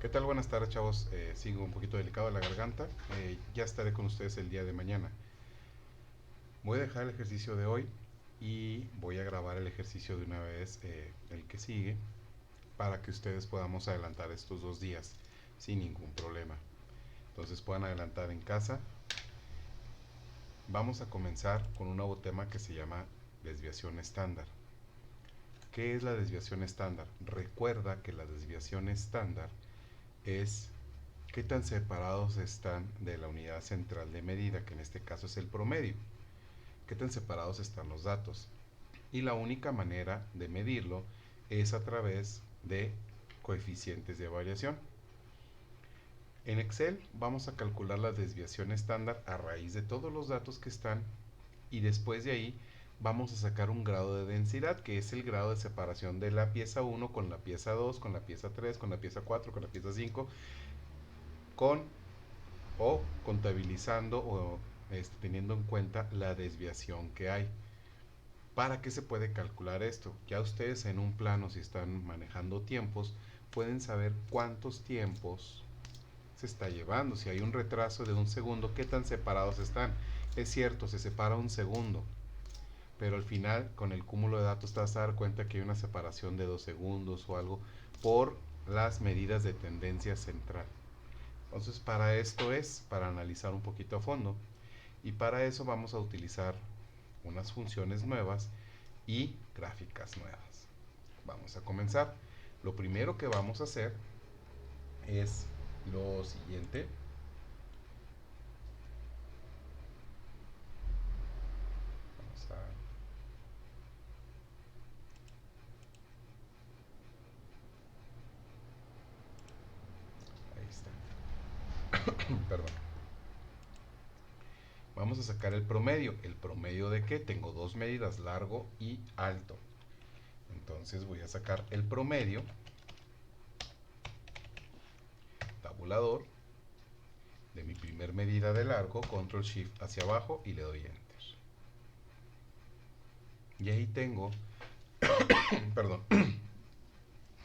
¿Qué tal? Buenas tardes, chavos. Sigo un poquito delicado de la garganta. Ya estaré con ustedes el día de mañana. Voy a dejar el ejercicio de hoy y voy a grabar el ejercicio de una vez, el que sigue, para que ustedes podamos adelantar estos 2 días sin ningún problema. Entonces puedan adelantar en casa. Vamos a comenzar con un nuevo tema que se llama desviación estándar. ¿Qué es la desviación estándar? Recuerda que la desviación estándar es qué tan separados están de la unidad central de medida, que en este caso es el promedio. Qué tan separados están los datos. Y la única manera de medirlo es a través de coeficientes de variación. En Excel vamos a calcular la desviación estándar a raíz de todos los datos que están, y después de ahí vamos a sacar un grado de densidad, que es el grado de separación de la pieza 1 con la pieza 2, con la pieza 3, con la pieza 4, con la pieza 5, con o contabilizando o teniendo en cuenta la desviación que hay. ¿Para qué se puede calcular esto? Ya ustedes en un plano, si están manejando tiempos, pueden saber cuántos tiempos se está llevando. Si hay un retraso de un segundo, ¿qué tan separados están? Es cierto, se separa un segundo, pero al final con el cúmulo de datos te vas a dar cuenta que hay una separación de 2 segundos o algo por las medidas de tendencia central. Entonces para esto es para analizar un poquito a fondo, y para eso vamos a utilizar unas funciones nuevas y gráficas nuevas. Vamos a comenzar. Lo primero que vamos a hacer es lo siguiente. Vamos a Ahí está. Perdón. Vamos a sacar el promedio. ¿El promedio de qué? Tengo dos medidas, largo y alto. Entonces voy a sacar el promedio, tabulador, de mi primer medida de largo, control shift hacia abajo y le doy enter. Y ahí tengo, perdón,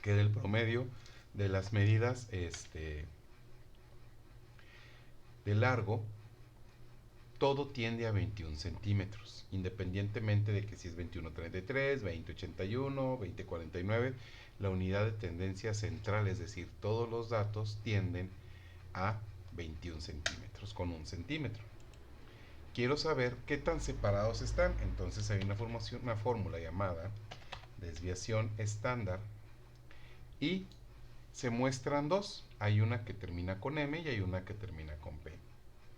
que del promedio de las medidas de largo, todo tiende a 21 centímetros, independientemente de que si es 21.33, 20.81, 20.49, la unidad de tendencia central, es decir, todos los datos tienden a 21 centímetros con 1 centímetro. Quiero saber qué tan separados están, entonces hay una fórmula llamada desviación estándar, y se muestran dos. Hay una que termina con M y hay una que termina con P.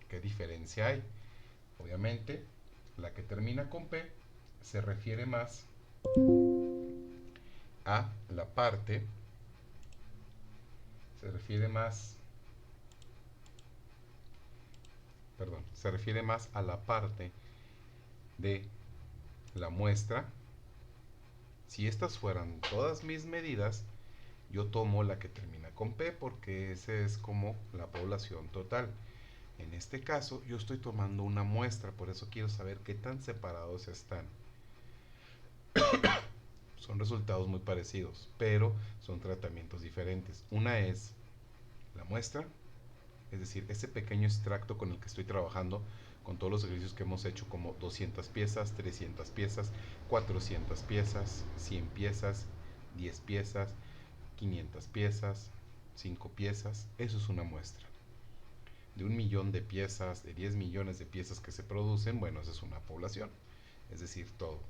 ¿Qué diferencia hay? Obviamente, la que termina con P se refiere más a la parte, se refiere más, perdón, se refiere más a la parte de la muestra. Si estas fueran todas mis medidas, yo tomo la que termina con P porque esa es como la población total. En este caso, yo estoy tomando una muestra, por eso quiero saber qué tan separados están. Son resultados muy parecidos, pero son tratamientos diferentes. Una es la muestra, es decir, ese pequeño extracto con el que estoy trabajando, con todos los ejercicios que hemos hecho, como 200 piezas, 300 piezas, 400 piezas, 100 piezas, 10 piezas, 500 piezas, 5 piezas. Eso es una muestra. De 1 millón de piezas, de 10 millones de piezas que se producen, bueno, esa es una población, es decir, todo.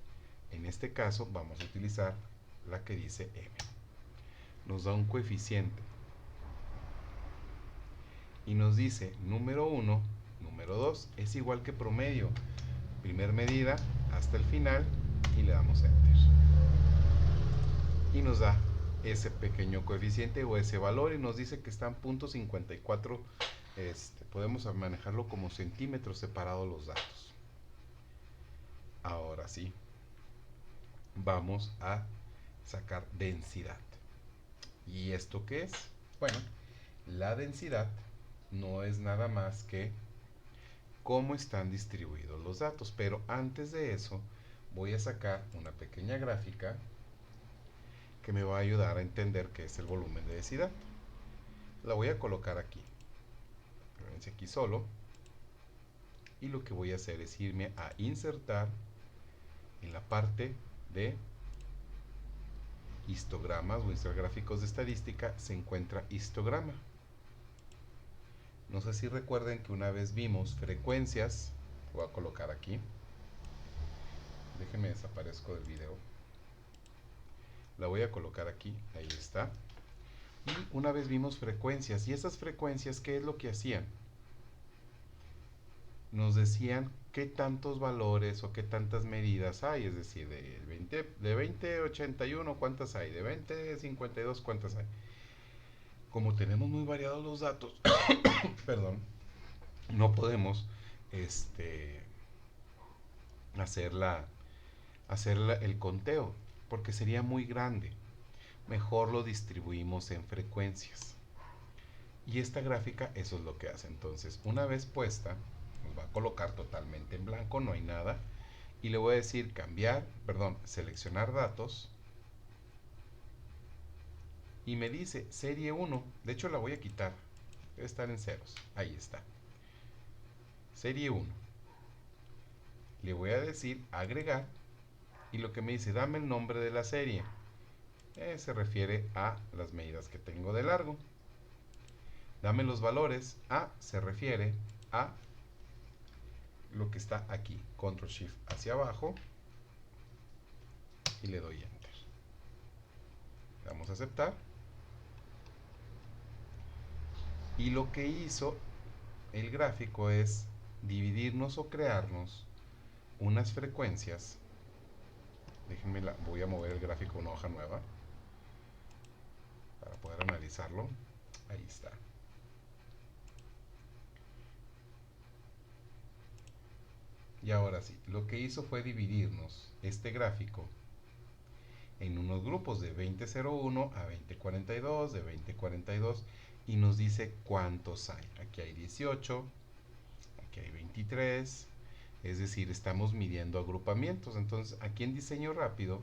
En este caso vamos a utilizar la que dice M. Nos da un coeficiente y nos dice número 1, número 2 es igual que promedio, primer medida hasta el final, y le damos enter. Y nos da ese pequeño coeficiente o ese valor, y nos dice que están .54. Podemos manejarlo como centímetros separados los datos. Ahora sí, vamos a sacar densidad. ¿Y esto qué es? Bueno, la densidad no es nada más que cómo están distribuidos los datos, pero antes de eso voy a sacar una pequeña gráfica que me va a ayudar a entender qué es el volumen de densidad. La voy a colocar aquí. Aquí solo. Y lo que voy a hacer es irme a insertar en la parte de histogramas o gráficos de estadística. Se encuentra histograma. No sé si recuerden que una vez vimos frecuencias. Voy a colocar aquí. Déjenme desaparezco del video. La voy a colocar aquí. Ahí está. Y una vez vimos frecuencias. Y esas frecuencias, ¿qué es lo que hacían? Nos decían qué tantos valores o qué tantas medidas hay. Es decir, de 2081, ¿cuántas hay? De 2052, ¿cuántas hay? Como tenemos muy variados los datos, perdón, no podemos hacer el conteo, porque sería muy grande. Mejor lo distribuimos en frecuencias. Y esta gráfica eso es lo que hace. Entonces, una vez puesta, nos va a colocar totalmente en blanco, no hay nada. Y le voy a decir seleccionar datos. Y me dice serie 1. De hecho, la voy a quitar. Debe estar en ceros. Ahí está. Serie 1. Le voy a decir agregar. Y lo que me dice, dame el nombre de la serie. Se refiere a las medidas que tengo de largo. Dame los valores. Se refiere a lo que está aquí. Control Shift hacia abajo. Y le doy Enter. Le damos a aceptar. Y lo que hizo el gráfico es dividirnos o crearnos unas frecuencias. Déjenme, voy a mover el gráfico a una hoja nueva para poder analizarlo. Ahí está. Y ahora sí, lo que hizo fue dividirnos este gráfico en unos grupos de 2001 a 2042, de 2042, y nos dice cuántos hay. Aquí hay 18, aquí hay 23, es decir, estamos midiendo agrupamientos. Entonces, aquí en diseño rápido,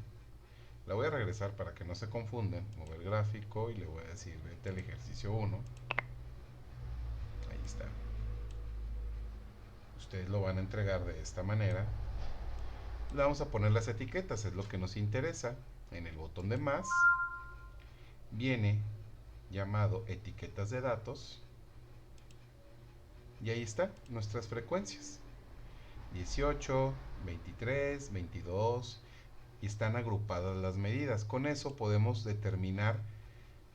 la voy a regresar para que no se confundan, mover gráfico y le voy a decir, vete al ejercicio 1. Ahí está. Ustedes lo van a entregar de esta manera. Le vamos a poner las etiquetas, es lo que nos interesa. En el botón de más viene llamado etiquetas de datos. Y ahí están nuestras frecuencias. 18, 23, 22. Y están agrupadas las medidas. Con eso podemos determinar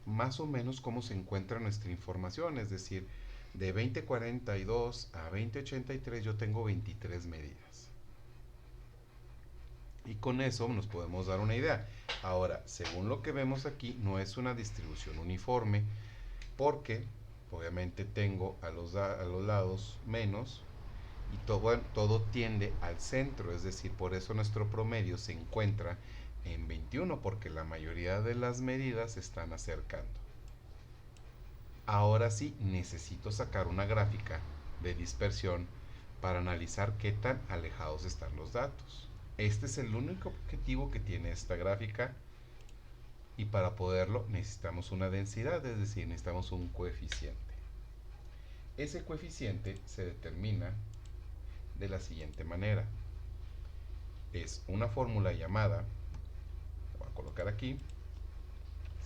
más o menos cómo se encuentra nuestra información. Es decir, de 2042 a 2083 yo tengo 23 medidas. Y con eso nos podemos dar una idea. Ahora, según lo que vemos aquí, no es una distribución uniforme, porque obviamente tengo a los lados menos, y todo tiende al centro. Es decir, por eso nuestro promedio se encuentra en 21, porque la mayoría de las medidas se están acercando. Ahora sí, necesito sacar una gráfica de dispersión para analizar qué tan alejados están los datos. Este es el único objetivo que tiene esta gráfica, y para poderlo necesitamos una densidad, es decir, necesitamos un coeficiente. Ese coeficiente se determina de la siguiente manera. Es una fórmula llamada, la voy a colocar aquí,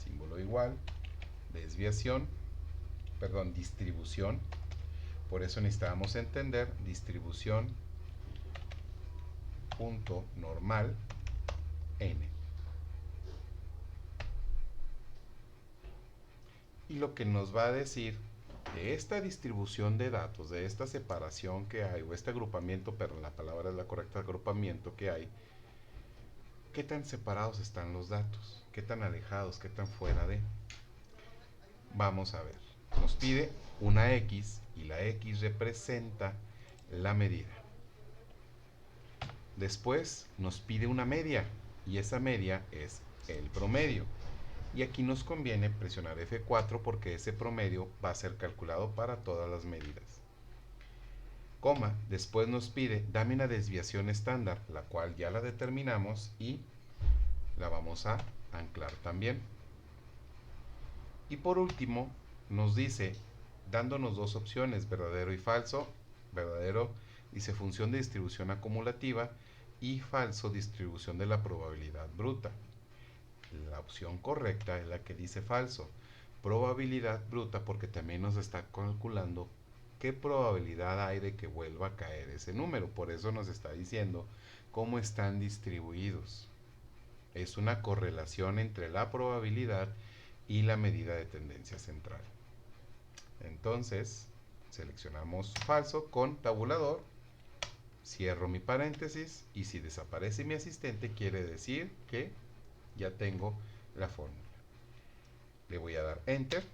símbolo igual, distribución. Por eso necesitamos entender distribución punto normal n. Y lo que nos va a decir de esta distribución de datos, de esta separación que hay, o este agrupamiento, pero la palabra es la correcta, agrupamiento que hay, qué tan separados están los datos, qué tan alejados, qué tan fuera de. Vamos a ver. Nos pide una X, y la X representa la medida. Después nos pide una media, y esa media es el promedio. Y aquí nos conviene presionar F4 porque ese promedio va a ser calculado para todas las medidas. Coma, después nos pide, dame una desviación estándar, la cual ya la determinamos y la vamos a anclar también. Y por último, nos dice, dándonos dos opciones, verdadero y falso. Verdadero dice función de distribución acumulativa y falso, distribución de la probabilidad bruta. La opción correcta es la que dice falso, probabilidad bruta, porque también nos está calculando qué probabilidad hay de que vuelva a caer ese número. Por eso nos está diciendo cómo están distribuidos. Es una correlación entre la probabilidad y la medida de tendencia central. Entonces, seleccionamos falso con tabulador, cierro mi paréntesis y si desaparece mi asistente quiere decir que ya tengo la fórmula. Le voy a dar enter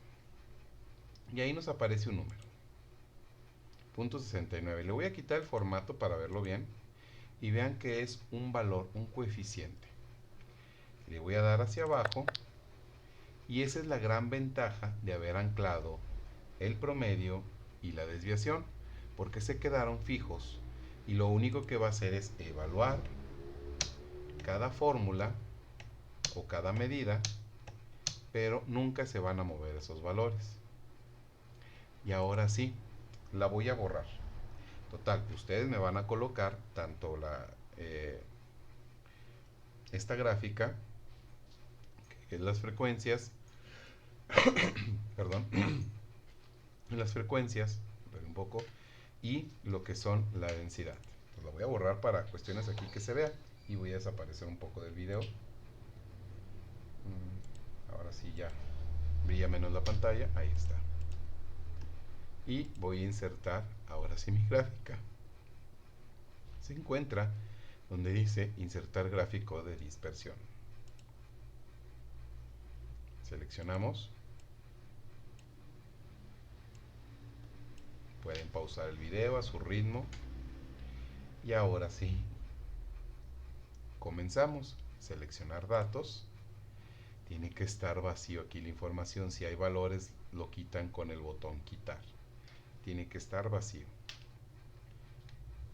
y ahí nos aparece un número, punto 69. Le voy a quitar el formato para verlo bien y vean que es un valor, un coeficiente. Le voy a dar hacia abajo y esa es la gran ventaja de haber anclado el promedio y la desviación, porque se quedaron fijos y lo único que va a hacer es evaluar cada fórmula o cada medida, pero nunca se van a mover esos valores. Y ahora sí, la voy a borrar. Total, ustedes me van a colocar tanto esta gráfica, que es las frecuencias, perdón, las frecuencias, un poco, y lo que son la densidad. Pues la voy a borrar para cuestiones aquí que se vea y voy a desaparecer un poco del video. Ahora sí ya brilla menos la pantalla, ahí está. Y voy a insertar ahora sí mi gráfica. Se encuentra donde dice insertar gráfico de dispersión. Seleccionamos. Pueden pausar el video a su ritmo. Y ahora sí, comenzamos. Seleccionar datos. Tiene que estar vacío aquí la información. Si hay valores, lo quitan con el botón quitar. Tiene que estar vacío.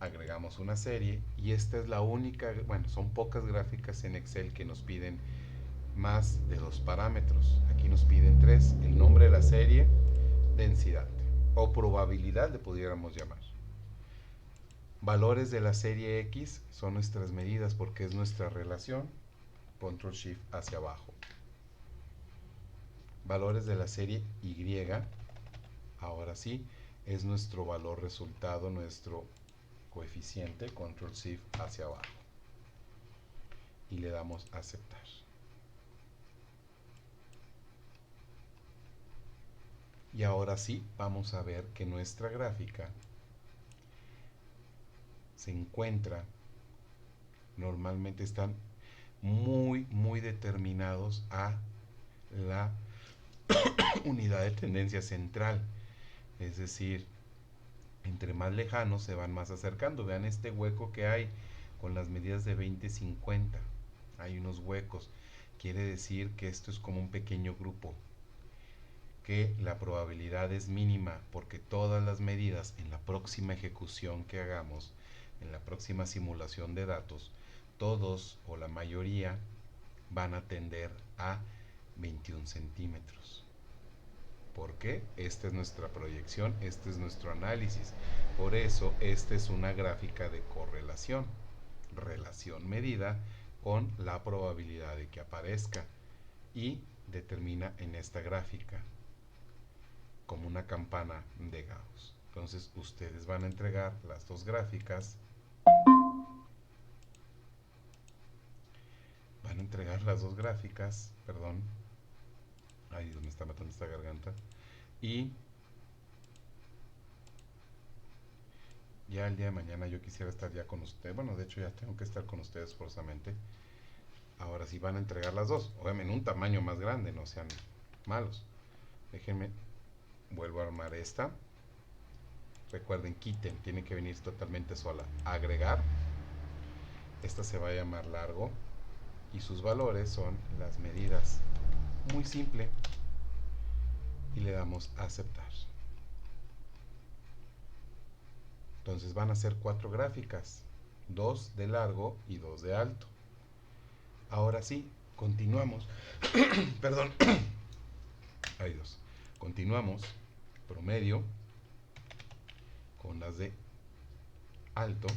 Agregamos una serie y esta es la única, bueno, son pocas gráficas en Excel que nos piden más de 2 parámetros. Aquí nos piden 3, el nombre de la serie, densidad o probabilidad le pudiéramos llamar. Valores de la serie X son nuestras medidas porque es nuestra relación. Control Shift hacia abajo. Valores de la serie Y, ahora sí, es nuestro valor resultado, nuestro coeficiente. Control Shift hacia abajo. Y le damos a aceptar. Y ahora sí, vamos a ver que nuestra gráfica se encuentra, normalmente están muy determinados a la unidad de tendencia central. Es decir, entre más lejanos se van más acercando. Vean este hueco que hay con las medidas de 20-50. Hay unos huecos. Quiere decir que esto es como un pequeño grupo, que la probabilidad es mínima porque todas las medidas en la próxima ejecución que hagamos, en la próxima simulación de datos, todos o la mayoría van a tender a 21 centímetros. ¿Por qué? Esta es nuestra proyección, este es nuestro análisis. Por eso, esta es una gráfica de correlación, relación medida con la probabilidad de que aparezca y determina en esta gráfica como una campana de Gauss. Entonces ustedes van a entregar las dos gráficas, perdón, ay Dios, me está matando esta garganta, y ya el día de mañana yo quisiera estar ya con ustedes, bueno, de hecho ya tengo que estar con ustedes forzosamente. Ahora sí van a entregar las dos, obviamente en un tamaño más grande, no sean malos. Déjenme, vuelvo a armar esta. Recuerden, quiten, tiene que venir totalmente sola. Agregar, esta se va a llamar largo y sus valores son las medidas. Muy simple. Y le damos a aceptar. Entonces van a ser 4 gráficas, 2 de largo y 2 de alto. Ahora sí, continuamos. Perdón. Ay Dios. Continuamos, promedio, con las de alto,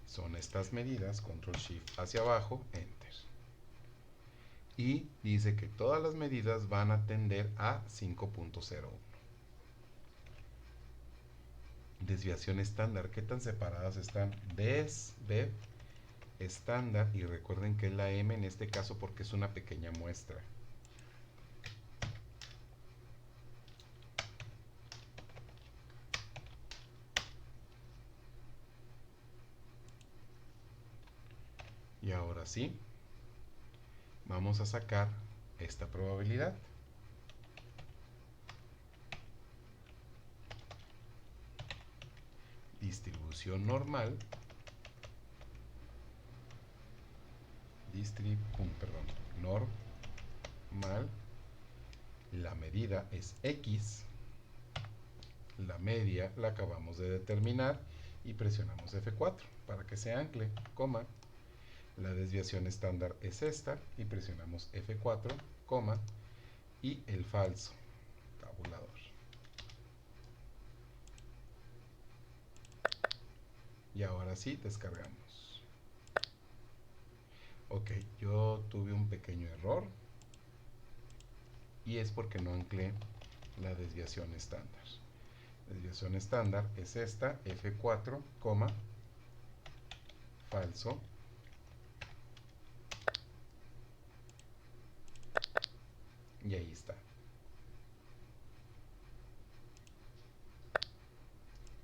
son estas medidas, control shift hacia abajo, enter. Y dice que todas las medidas van a tender a 5.01. Desviación estándar, ¿qué tan separadas están? Desv estándar, y recuerden que es la M en este caso porque es una pequeña muestra. Y ahora sí, vamos a sacar esta probabilidad. Distribución normal. Normal. La medida es X. La media la acabamos de determinar y presionamos F4 para que se ancle, coma. La desviación estándar es esta y presionamos F4, coma, y el falso tabulador. Y ahora sí, descargamos. Ok, yo tuve un pequeño error y es porque no anclé la desviación estándar. La desviación estándar es esta, F4, coma, falso, y ahí está.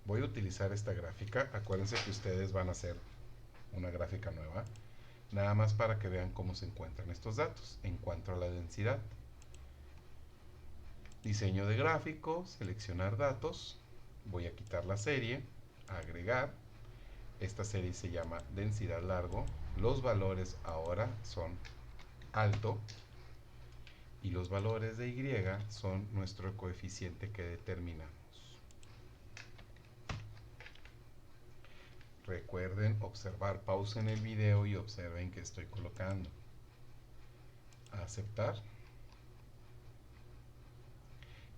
Voy a utilizar esta gráfica. Acuérdense que ustedes van a hacer una gráfica nueva, nada más para que vean cómo se encuentran estos datos en cuanto a la densidad. Diseño de gráfico, seleccionar datos, voy a quitar la serie, agregar. Esta serie se llama densidad largo. Los valores ahora son alto y los valores de Y son nuestro coeficiente que determinamos. Recuerden observar, pausen el video y observen que estoy colocando. Aceptar.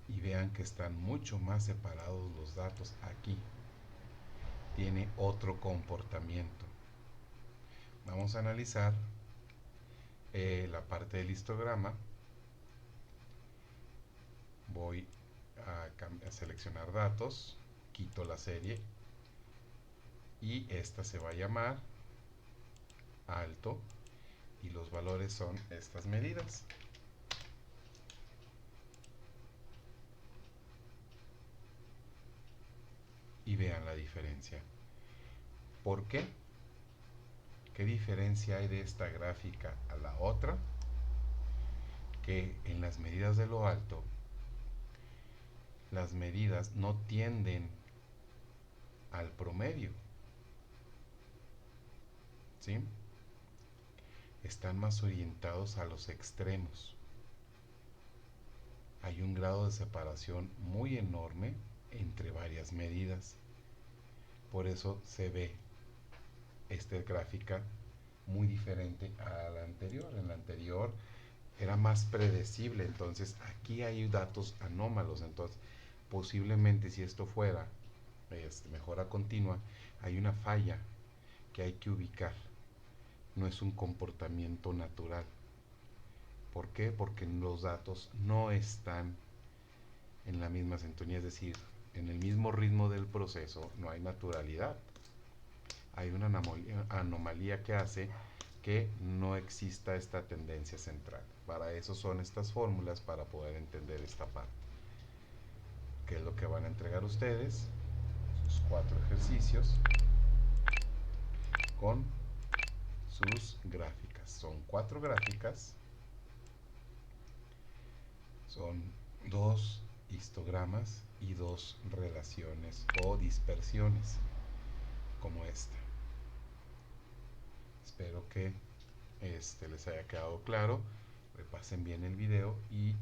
Y vean que están mucho más separados los datos aquí. Tiene otro comportamiento. Vamos a analizar la parte del histograma. Voy a seleccionar datos, quito la serie y esta se va a llamar alto y los valores son estas medidas. Y vean la diferencia. ¿Por qué? ¿Qué diferencia hay de esta gráfica a la otra? Que en las medidas de lo alto, las medidas no tienden al promedio, ¿sí? Están más orientados a los extremos. Hay un grado de separación muy enorme entre varias medidas. Por eso se ve esta gráfica muy diferente a la anterior. En la anterior era más predecible, entonces aquí hay datos anómalos. Entonces posiblemente si esto fuera mejora continua, hay una falla que hay que ubicar. No es un comportamiento natural. ¿Por qué? Porque los datos no están en la misma sintonía, es decir, en el mismo ritmo del proceso, no hay naturalidad. Hay una anomalía que hace que no exista esta tendencia central. Para eso son estas fórmulas, para poder entender esta parte. ¿Qué es lo que van a entregar ustedes? Sus 4 ejercicios con sus gráficas. Son 4 gráficas. Son 2 histogramas y 2 relaciones o dispersiones como esta. Espero que les haya quedado claro. Repasen bien el video y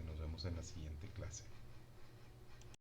nos vemos en la siguiente clase.